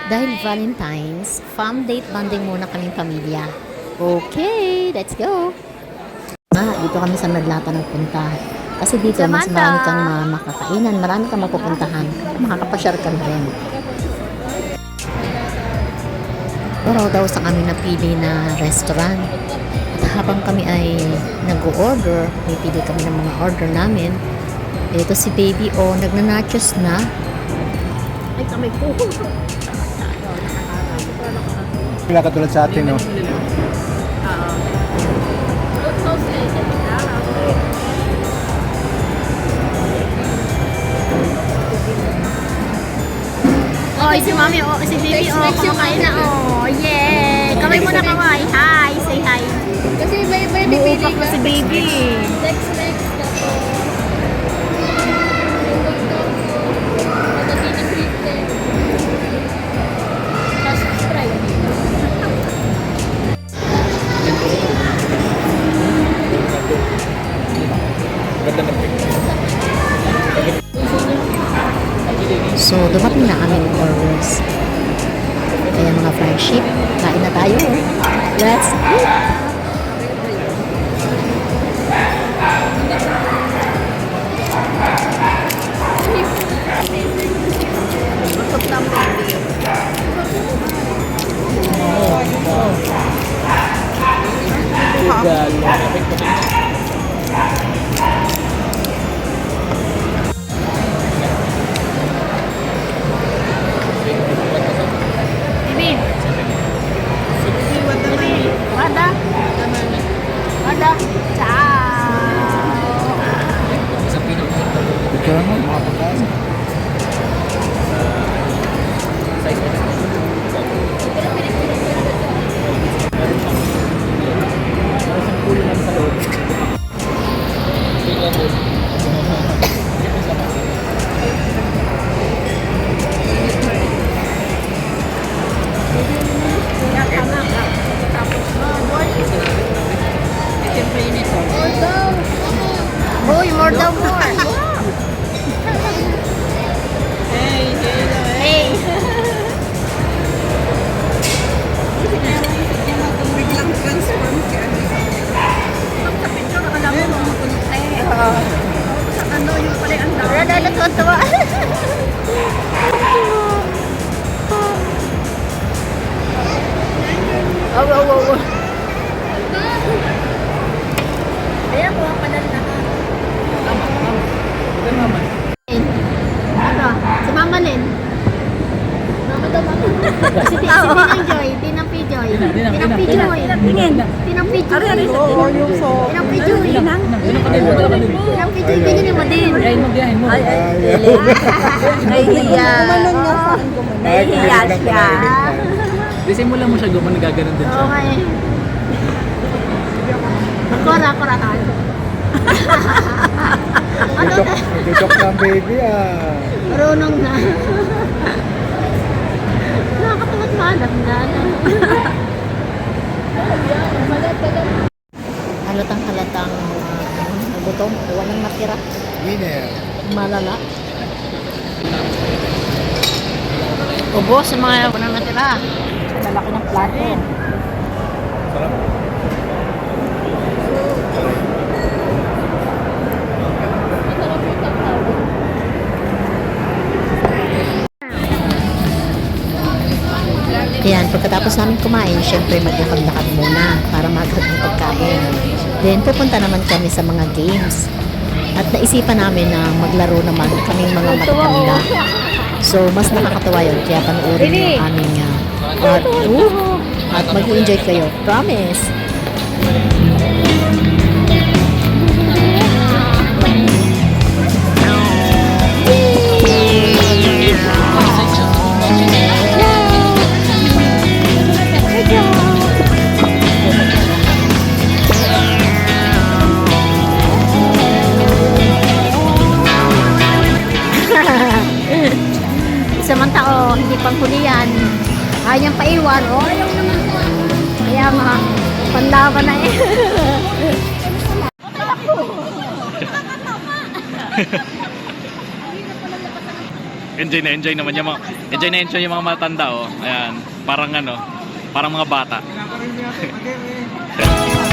Dahil Valentine's, fam date bonding muna kaming pamilya. Okay, let's go! Dito kami sa Nadlata nagpunta. Kasi dito, mas marami kang makakainan, marami kang mapupuntahan. Makakapasyar ka na rin. Pero daw sa kami napili na restaurant. At habang kami ay nag-order, may pili kami ng mga order namin. Ito si Baby O, nagnanachos na. Ay, kamay ko. Wala katulad sa atin, no? Oh, si Mami, oh, si Baby, oh, kumakain na, oh, yay! Kamay mo na kamay, hi, say hi. Kasi may Buo pa si Baby. next na po. Subscribe. So, dumating na kami ng orders. Kaya mga friendship, kain na tayo. Let's eat! Baby. Wada. Wada. Ciao. Ito naman, mga pagkain. Uy, more daw more. Hey. Biglang transform si ano. Sa picture, alam mo, mapunte. Sa ano, yung pala ang dami. Wala na tuwa. Oh. Ayan po, ang panal na. Ano? Si Mama Len. Mama daw, Mama. Si Tinang Joy. Tinang P-Joy. Tinang P-Joy. Tinang P-Joy. Tinang P-Joy. Tinang P-Joy. Ganyan mo din. Nahihiya. Nahihiya siya. Simulan mo siya gumana, gaganon din siya. Okay. Kora tayo. Nag-joke ng baby, Marunong na. Nakakatawa't malam na. Halatang gutom, walang matira. Winner. Malala. Ubos sa mga walang natira. Lalaki ng plato. Sarap. Ayan, pagkatapos namin kumain, syempre maglakad-lakad muna para mag-grab ng pagkain. Then, pupunta naman kami sa mga games. At naisipan namin na maglaro naman kaming mga matatanda. So, mas nakakatawa yun. Kaya panoorin yung aming part 2. At mag-enjoy kayo. Promise! Samantao, hindi pang huli yan. Ayaw niyang paiwan. O, ayaw naman. Kaya nga, panlaban na eh. enjoy naman yung mga, enjoy yung mga matanda, oh. Ayan, parang ano, parang mga bata. Kinaparin niya ako, mag-game eh.